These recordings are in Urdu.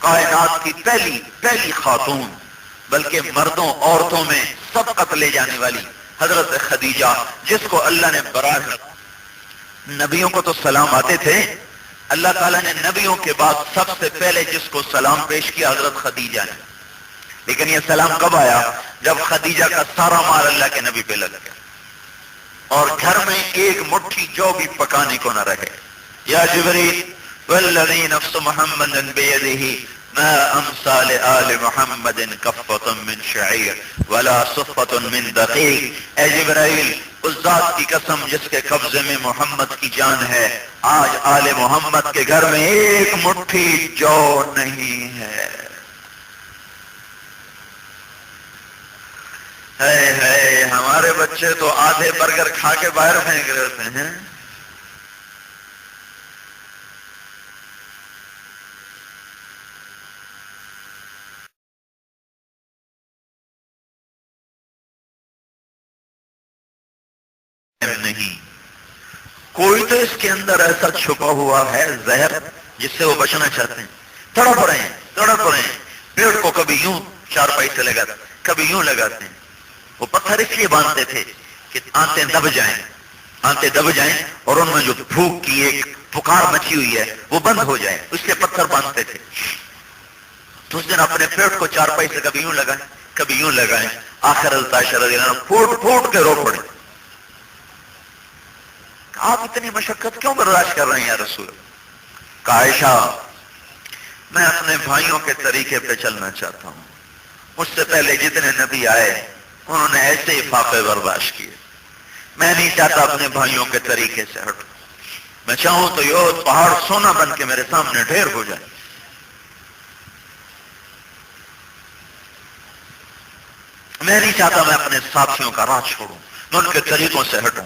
کائنات کی پہلی خاتون، بلکہ مردوں عورتوں میں سبقت لے جانے والی حضرت خدیجہ، جس کو اللہ نے براہ، نبیوں کو تو سلام آتے تھے، اللہ تعالیٰ نے نبیوں کے بعد سب سے پہلے جس کو سلام پیش کیا حضرت خدیجہ نے، لیکن یہ سلام کب آیا؟ جب خدیجہ کا سارا مال اللہ کے نبی پہ لگ گیا اور گھر میں ایک مٹھی جو بھی پکانے کو نہ رہے۔ یا جبریل والذی نفس محمد بیدہ ما امسا لآل محمد کفۃ من شعیر ولا صفۃ من دقیق، اے جبرائیل اس ذات کی قسم جس کے قبضے میں محمد کی جان ہے، آج آل محمد کے گھر میں ایک مٹھی جو نہیں ہے۔ ہے ہمارے بچے تو آدھے برگر کھا کے باہر پھینک رہتے ہیں۔ نہیں، کوئی تو اس کے اندر ایسا چھپا ہوا ہے زہر جس سے وہ بچنا چاہتے ہیں، تڑپ رہے ہیں، پیڑ کو کبھی یوں چارپائی سے لگاتے، کبھی یوں لگاتے ہیں۔ وہ پتھر اس لیے باندھتے تھے کہ آنتیں دب جائیں اور ان میں جو بھوک کی ایک پکار مچی ہوئی ہے وہ بند ہو جائے، اس لیے پتھر باندھتے تھے۔ تو اس دن اپنے پیٹ کو چارپائی سے کبھی یوں لگائیں، کبھی یوں لگائیں، آخر التاشا رضی اللہ عنہ پھوٹ کے رو پڑے۔ آپ اتنی مشقت کیوں برداشت کر رہے ہیں یا رسول؟ کہا عائشہ میں اپنے بھائیوں کے طریقے پہ چلنا چاہتا ہوں، مجھ سے پہلے جتنے نبی آئے انہوں نے ایسے ہی فاقے برداشت کیے، میں نہیں چاہتا اپنے بھائیوں کے طریقے سے ہٹوں، میں چاہوں تو یہ پہاڑ سونا بن کے میرے سامنے ڈھیر ہو جائے۔ میں نہیں چاہتا میں اپنے ساتھیوں کا راہ چھوڑوں، میں ان کے طریقوں سے ہٹوں۔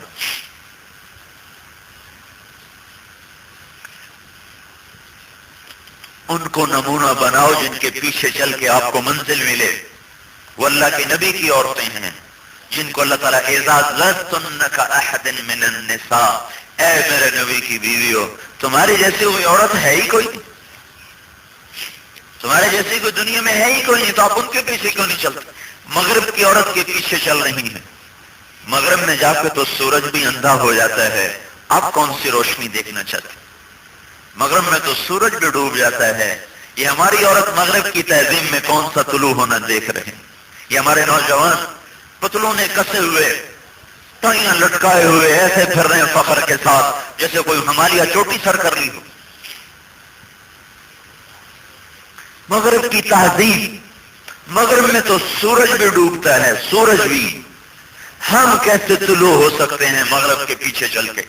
ان کو نمونہ بناؤ جن کے پیچھے چل کے آپ کو منزل ملے۔ وہ اللہ کے نبی کی عورتیں ہیں جن کو اللہ تعالیٰ اعزاز لستن کاحد من النساء، اے میرے نبی کی بیویوں تمہاری جیسی کوئی عورت ہے ہی کوئی، تمہارے جیسی کوئی دنیا میں ہے ہی کوئی نہیں، تو آپ ان کے پیچھے کیوں نہیں چلتے؟ مغرب کی عورت کے پیچھے چل رہی ہیں، مغرب میں جا کے تو سورج بھی اندھا ہو جاتا ہے، آپ کون سی روشنی دیکھنا چاہتے ہیں؟ مغرب میں تو سورج بھی ڈوب جاتا ہے، یہ ہماری عورت مغرب کی تہذیب میں کون سا طلوع ہونا دیکھ رہے ہیں؟ یہ ہمارے نوجوان پتلونے کسے ہوئے، ٹائیاں لٹکائے ہوئے ایسے پھر رہے ہیں فخر کے ساتھ جیسے کوئی ہمالیہ چوٹی سر کر لی ہو۔ مغرب کی تہذیب، مغرب میں تو سورج بھی ڈوبتا ہے، سورج بھی، ہم کیسے طلوع ہو سکتے ہیں مغرب کے پیچھے چل کے؟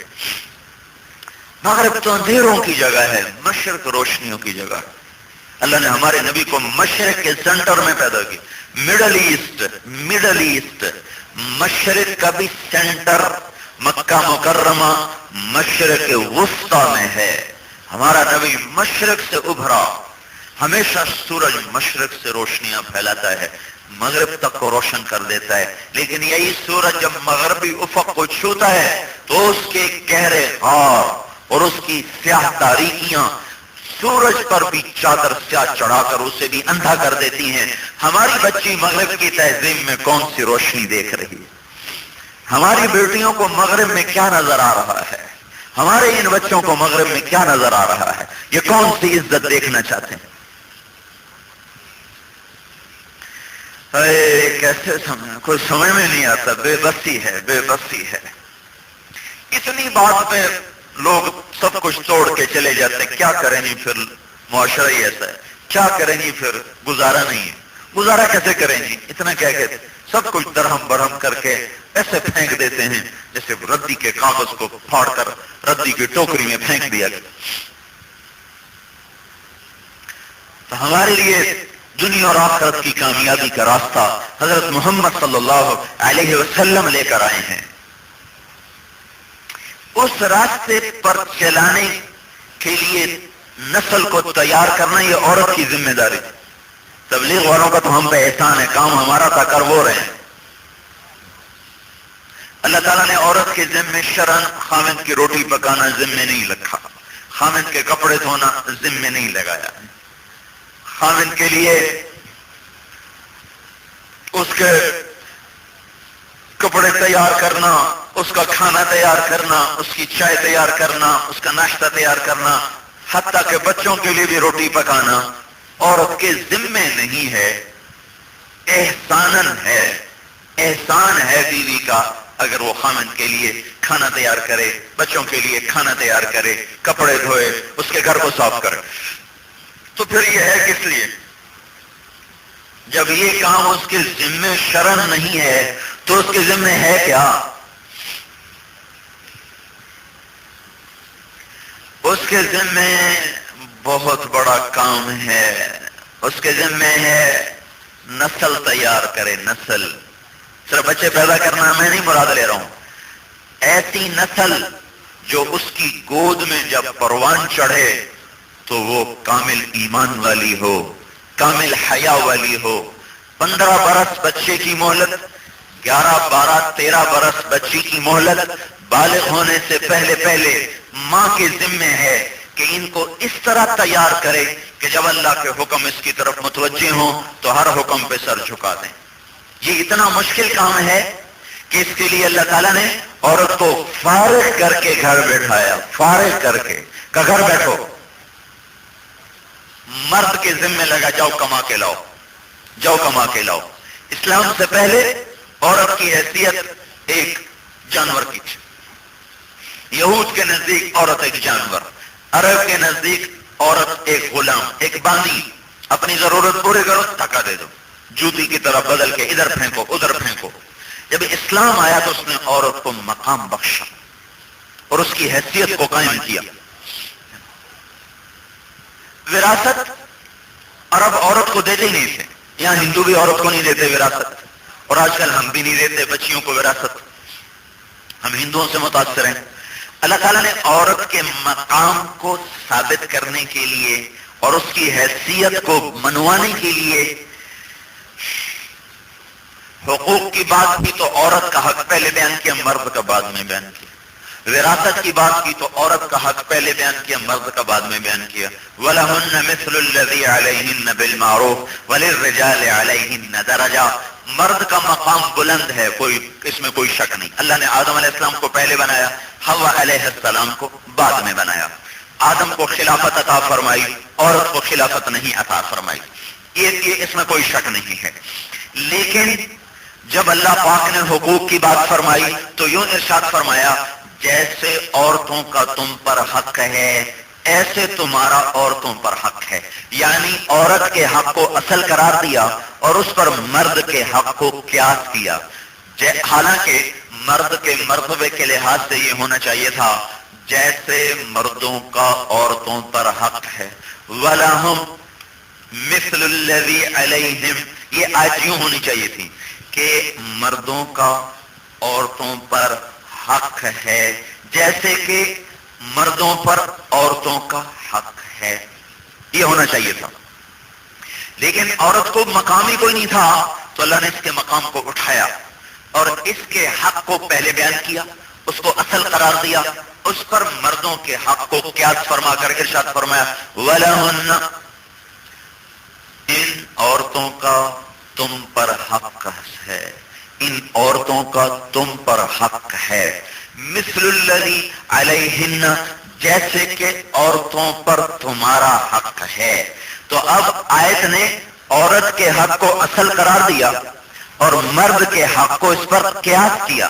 مغرب تو اندھیروں کی جگہ ہے، مشرق روشنیوں کی جگہ۔ اللہ نے ہمارے نبی کو مشرق کے سینٹر میں پیدا کی، مڈل ایسٹ، مشرق کا بھی سینٹر مکہ مکرمہ مشرق وسطی میں ہے۔ ہمارا نبی مشرق سے ابھرا، ہمیشہ سورج مشرق سے روشنیاں پھیلاتا ہے، مغرب تک کو روشن کر دیتا ہے، لیکن یہی سورج جب مغربی افق کو چھوتا ہے تو اس کے گہرے غار اور اس کی سیاہ تاریکیاں سورج پر بھی چادر سیاہ چڑھا کر اسے بھی اندھا کر دیتی ہیں۔ ہماری بچی مغرب کی تہذیب میں کون سی روشنی دیکھ رہی ہے؟ ہماری بیٹیوں کو مغرب میں کیا نظر آ رہا ہے؟ ہمارے ان بچوں کو مغرب میں کیا نظر آ رہا ہے؟ یہ کون سی عزت دیکھنا چاہتے ہیں؟ کیسے کوئی سمجھ میں نہیں آتا، بے بسی ہے۔ اتنی بات پہ لوگ سب کچھ توڑ کے چلے جاتے ہیں، کیا کریں گے پھر، معاشرہ ہی ایسا ہے، کیا کریں گے پھر، گزارا نہیں ہے، گزارا کیسے کریں گے؟ اتنا کیا کہتے سب کچھ درہم برہم کر کے ایسے پھینک دیتے ہیں جیسے ردی کے کاغذ کو پھاڑ کر ردی کی ٹوکری میں پھینک دیا گیا۔ تو ہمارے لیے دنیا اور آخرت کی کامیابی کا راستہ حضرت محمد صلی اللہ علیہ وسلم لے کر آئے ہیں۔ اس راستے پر چلانے کے لیے نسل کو تیار کرنا یہ عورت کی ذمہ داری ہے۔ تبلیغ والوں کا تو ہم پہ احسان ہے، کام ہمارا تھا، کر وہ رہے ہیں۔ اللہ تعالیٰ نے عورت کے ذمے شرعاً خامد کی روٹی پکانا ذمے نہیں رکھا، خامد کے کپڑے دھونا ذمے نہیں لگایا، خاوند کے لیے اس کے کپڑے تیار کرنا، اس کا کھانا تیار کرنا، اس کی چائے تیار کرنا، اس کا ناشتہ تیار کرنا، حتیٰ کہ بچوں کے لیے بھی روٹی پکانا عورت کے ذمے نہیں ہے، احساناً ہے، احسان ہے بیوی کا اگر وہ خاوند کے لیے کھانا تیار کرے، بچوں کے لیے کھانا تیار کرے، کپڑے دھوئے، اس کے گھر کو صاف کرے۔ تو پھر یہ ہے کس لیے؟ جب یہ کام اس کے ذمے شرعاً نہیں ہے تو اس کے ذمے ہے کیا؟ اس کے ذمے بہت بڑا کام ہے، اس کے ذمے ہے نسل تیار کرے، نسل، صرف بچے پیدا کرنا میں نہیں مراد لے رہا ہوں، ایسی نسل جو اس کی گود میں جب پروان چڑھے تو وہ کامل ایمان والی ہو، کامل حیا والی ہو۔ 15 برس بچے کی مہلت، 11 12 13 برس بچی کی مہلت، بالغ ہونے سے پہلے پہلے ماں کے ذمے ہے کہ ان کو اس طرح تیار کرے کہ جب اللہ کے حکم اس کی طرف متوجہ ہوں تو ہر حکم پہ سر جھکا دیں۔ یہ اتنا مشکل کام ہے کہ اس کے لیے اللہ تعالیٰ نے عورت کو فارغ کر کے گھر بیٹھایا، فارغ کر کے کہ گھر بیٹھو، مرد کے ذمے لگا جاؤ کما کے لاؤ، جاؤ کما کے لاؤ۔ اسلام سے پہلے عورت کی حیثیت ایک جانور کی تھی، یہود کے نزدیک عورت ایک جانور، عرب کے نزدیک عورت ایک غلام، ایک باندی، اپنی ضرورت پوری کرو دھکا دے دو، جوتی کی طرح بدل کے ادھر پھینکو ادھر پھینکو۔ جب اسلام آیا تو اس نے عورت کو مقام بخشا اور اس کی حیثیت کو قائم کیا۔ وراثت عرب عورت کو دیتے ہی نہیں تھے، یہاں ہندو بھی عورت کو نہیں دیتے وراثت، اور آج کل ہم بھی نہیں دیتے بچیوں کو وراثت، ہم ہندوؤں سے متاثر ہیں۔ اللہ تعالیٰ نے عورت کے مقام کو ثابت کرنے کے لیے اور اس کی حیثیت کو منوانے کے لیے حقوق کی بات کی تو عورت کا حق پہلے بیان کیا، مرد کا بعد میں بیان کیا۔ وراثت کی بات کی تو عورت کا حق پہلے بیان کیا، مرد کا بعد میں بیان کیا۔ وَلَهُنَّ مِثْلُ الَّذِي عَلَيْهِنَّ بِالْمَعْرُوفِ وَلِلرِّجَالِ عَلَيْهِنَّ دَرَجَةٌ۔ مرد کا مقام بلند ہے، اس میں کوئی شک نہیں۔ اللہ نے آدم علیہ السلام کو پہلے بنایا، حوا علیہ السلام کو بعد میں بنایا۔ آدم کو خلافت عطا فرمائی، عورت کو خلافت نہیں عطا فرمائی، یہ اس میں کوئی شک نہیں ہے۔ لیکن جب اللہ پاک نے حقوق کی بات فرمائی تو یوں ارشاد فرمایا جیسے عورتوں کا تم پر حق ہے ایسے تمہارا عورتوں پر حق ہے، یعنی عورت کے حق کو اصل قرار دیا اور اس پر مرد کے حق کو قیاس کیا۔ حالانکہ مرد کے مرتبے کے لحاظ سے یہ ہونا چاہیے تھا جیسے مردوں کا عورتوں پر حق ہے، وَلَهُمْ مِثْلُ الَّذِي عَلَيْهِمْ، یہ آیت یوں ہونی چاہیے تھی کہ مردوں کا عورتوں پر حق ہے جیسے کہ مردوں پر عورتوں کا حق ہے، یہ ہونا چاہیے تھا۔ لیکن عورت کو مقام ہی کوئی نہیں تھا تو اللہ نے اس کے مقام کو اٹھایا اور اس کے حق کو پہلے بیان کیا، اس کو اصل قرار دیا، اس پر مردوں کے حق کو قیاس فرما کر ارشاد فرمایا وَلَهُنَّ، ان عورتوں کا تم پر حق ہے، ان عورتوں کا تم پر حق ہے، مثل الذی علیہن، جیسے کہ عورتوں پر تمہارا حق ہے۔ تو اب آیت نے عورت کے حق کو اصل قرار دیا اور مرد کے حق کو اس پر قیاس کیا۔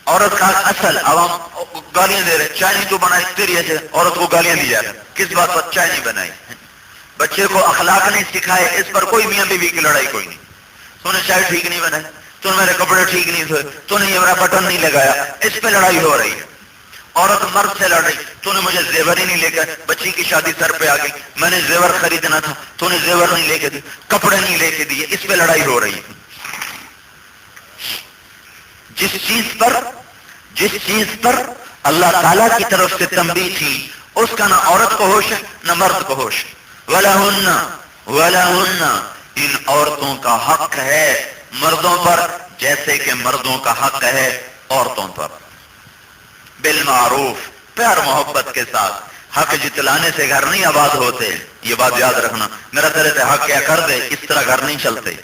عورت کا اصل، اب ہم گالیاں دے رہے، چائے نہیں تو بنائی، تیری ہے عورت کو گالیاں دی جا رہی، کس بات پر؟ چائے نہیں بنائی۔ بچے کو اخلاق نہیں سکھائے، اس پر کوئی میاں بیوی کی لڑائی کوئی نہیں۔ تو نے چائے ٹھیک نہیں بنائی، تو نے میرے کپڑے ٹھیک نہیں دھوئے، تو نے یہ میرا بٹن نہیں لگایا، اس پہ لڑائی ہو رہی ہے۔ عورت مرد سے لڑ رہی، تو نے مجھے زیور ہی نہیں لے کر، بچی کی شادی سر پہ آ گئی، میں نے زیور خریدنا تھا، تو نے زیور نہیں لے کے دی، کپڑے نہیں لے کے دیے، اس پہ لڑائی ہو رہی ہے۔ جس چیز پر اللہ تعالیٰ کی طرف سے تنبیہ تھی اس کا نہ عورت کو ہوش ہے نہ مرد کو ہوش ہے۔ وَلَهُنَّ، ان عورتوں کا حق ہے مردوں پر جیسے کہ مردوں کا حق ہے عورتوں پر، بالمعروف، پیار محبت کے ساتھ، حق جتلانے سے گھر نہیں آباد ہوتے، یہ بات یاد رکھنا. میرا طرح سے حق کیا کر دے، اس طرح گھر نہیں چلتے.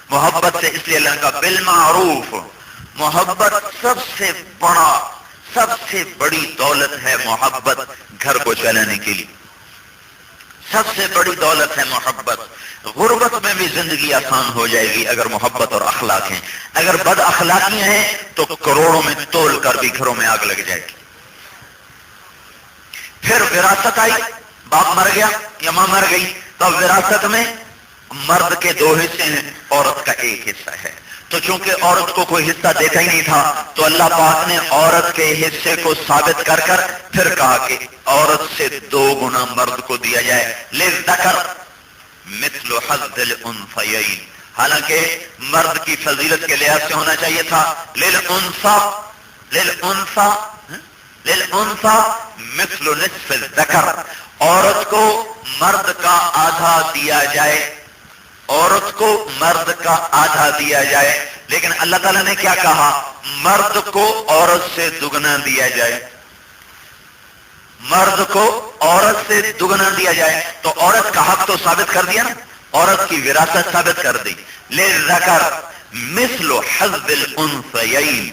محبت سے، اس لیے اللہ کا بالمعروف، محبت سب سے بڑا، سب سے بڑی دولت ہے محبت گھر کو چلانے کے لیے. سب سے بڑی دولت ہے محبت. غربت میں بھی زندگی آسان ہو جائے گی اگر محبت اور اخلاق ہیں. اگر بد اخلاقی ہیں تو کروڑوں میں تول کر بھی گھروں میں آگ لگ جائے گی. پھر وراثت آئی، باپ مر گیا یا ماں مر گئی، تو اب وراثت میں مرد کے 2 حصے ہیں، عورت کا 1 حصہ ہے. تو چونکہ عورت کو کوئی حصہ دیتا ہی نہیں تھا تو اللہ پاک نے عورت کے حصے کو ثابت کر کر پھر کہا کہ عورت سے 2 گنا مرد کو دیا جائے. للذکر مثل حظ الانثیین، حالانکہ مرد کی فضیلت کے لحاظ سے ہونا چاہیے تھا للانثی مثل نصف الذکر، عورت کو مرد کا آدھا دیا جائے، عورت کو مرد کا آدھا دیا جائے. لیکن اللہ تعالیٰ نے کیا کہا؟ مرد کو عورت سے دگنا دیا جائے، مرد کو عورت سے دگنا دیا جائے. تو عورت کا حق تو ثابت کر دیا نا، عورت کی وراثت ثابت کر دی. للذکر مثل حظ الانثیین،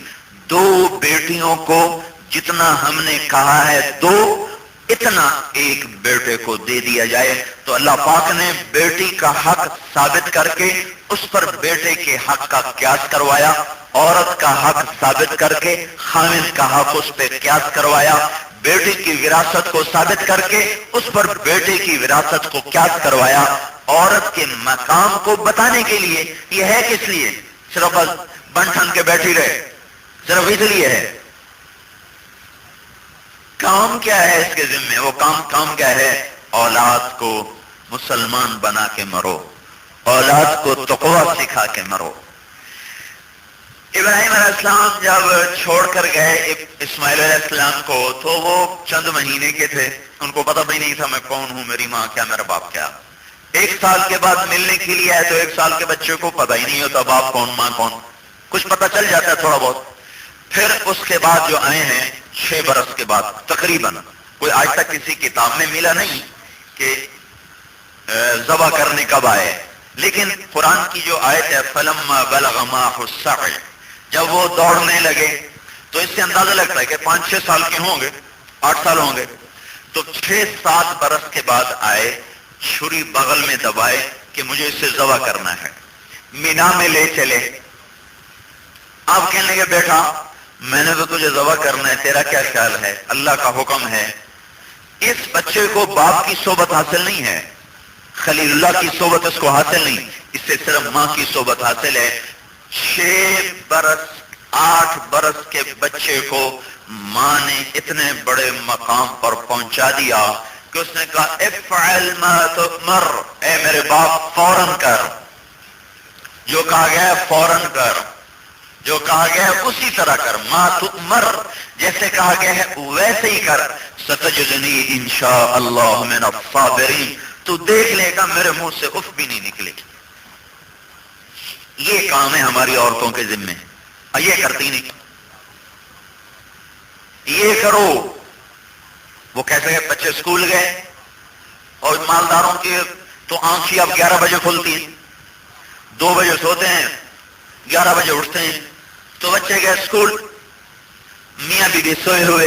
2 بیٹیوں کو جتنا ہم نے کہا ہے 2، اتنا 1 بیٹے کو دے دیا جائے. تو اللہ پاک نے بیٹی کا حق ثابت کر کے اس پر بیٹے کے حق کا قیاس کروایا، عورت کا حق ثابت کر کے خاوند کا حق اس پہ قیاس کروایا، بیٹی کی وراثت کو ثابت کر کے اس پر بیٹے کی وراثت کو قیاس کروایا. عورت کے مقام کو بتانے کے لیے. یہ ہے کس لیے؟ صرف بن ٹھن کے بیٹھی رہے، صرف اس لیے ہے. کام کیا ہے اس کے ذمے؟ وہ کام کیا ہے؟ اولاد کو مسلمان بنا کے مرو، اولاد کو تقوی سکھا کے مرو. ابراہیم علیہ السلام جب چھوڑ کر گئے اسماعیل علیہ السلام کو تو وہ چند مہینے کے تھے، ان کو پتہ بھی نہیں تھا میں کون ہوں، میری ماں کیا، میرا باپ کیا. 1 سال کے بعد ملنے کے لیے آئے تو 1 سال کے بچے کو پتہ ہی نہیں ہوتا باپ کون ماں کون، کچھ پتہ چل جاتا ہے تھوڑا بہت. پھر اس کے بعد جو آئے ہیں 6 برس کے بعد تقریباً، کوئی آج تک کسی کتاب میں ملا نہیں کہ ذبح کرنے کب آئے، لیکن قرآن کی جو آیت ہے فلما بلغ معه السعی، جب وہ دوڑنے لگے تو اس سے اندازہ لگتا ہے کہ 5-6 سال کے ہوں گے، 8 سال ہوں گے. تو 6-7 برس کے بعد آئے، چھری بغل میں دبائے کہ مجھے اس سے ذبح کرنا ہے. مینا میں لے چلے. آپ کہنے لگے بیٹا میں نے تو تجھے ذبح کرنا ہے، تیرا کیا خیال ہے؟ اللہ کا حکم ہے. اس بچے کو باپ کی صحبت حاصل نہیں ہے، خلیل اللہ کی صحبت اس کو حاصل نہیں، اس سے صرف ماں کی صحبت حاصل ہے. 6 برس 8 برس کے بچے کو ماں نے اتنے بڑے مقام پر پہنچا دیا کہ اس نے کہا افعل ما تؤمر، اے میرے باپ فوراً کر، جو کہا گیا ہے فوراً کر، جو کہا گیا ہے اسی طرح کر، ما تؤمر جیسے کہا گیا ہے ویسے ہی کر. ستجدنی انشاءاللہ من الصابرین، تو دیکھ لے گا میرے منہ سے اف بھی نہیں نکلے گی. یہ کام ہے ہماری عورتوں کے ذمے، یہ کرتی نہیں. یہ کرو. وہ کہتے ہیں بچے اسکول گئے اور مالداروں کی تو آنکھیں اب 11 بجے کھلتی ہیں، 2 بجے سوتے ہیں، 11 بجے اٹھتے ہیں. تو بچے گئے اسکول، میاں بیوی سوئے ہوئے.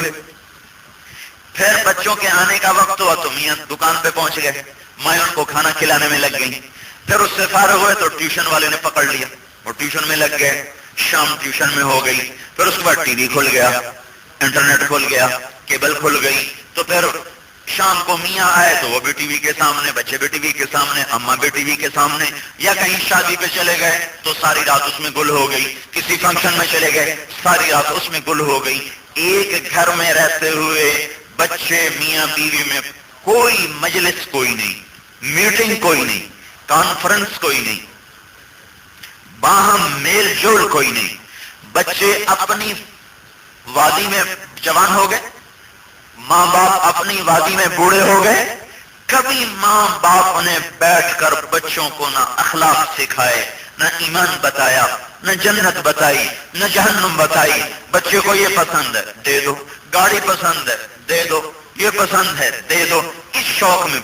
پھر بچوں کے آنے کا وقت ہوا تو میاں دکان پہ پہنچ گئے، مائیں ان کو کھانا کھلانے میں لگ گئی. پھر اس سے فارغ ہوئے تو ٹیوشن والے نے پکڑ لیا، وہ ٹیوشن میں لگ گئے. شام ٹیوشن میں ہو گئی. پھر اس کے بعد ٹی وی کھل گیا، انٹرنیٹ کھل گیا، کیبل کھل گئی. تو پھر شام کو میاں آئے تو وہ بھی ٹی وی کے سامنے، بچے بھی ٹی وی کے سامنے، اماں بھی ٹی وی کے سامنے. یا کہیں شادی پہ چلے گئے تو ساری رات اس میں گل ہو گئی، کسی فنکشن میں چلے گئے ساری رات اس میں گل ہو گئی. ایک گھر میں رہتے ہوئے بچے میاں بیوی میں کوئی مجلس کوئی نہیں، میٹنگ کوئی نہیں، کانفرنس کوئی نہیں، باہم میل جول کوئی نہیں. بچے اپنی وادی میں جوان ہو گئے، ماں باپ اپنی وادی میں بوڑھے ہو گئے. کبھی ماں باپ نے بیٹھ کر بچوں کو نہ اخلاق سکھائے، نہ ایمان بتایا، نہ جنت بتائی، نہ جہنم بتائی. بچے کو یہ پسند ہے دے دو، گاڑی پسند ہے دے دو، یہ پسند ہے دے دو، اس شوق میں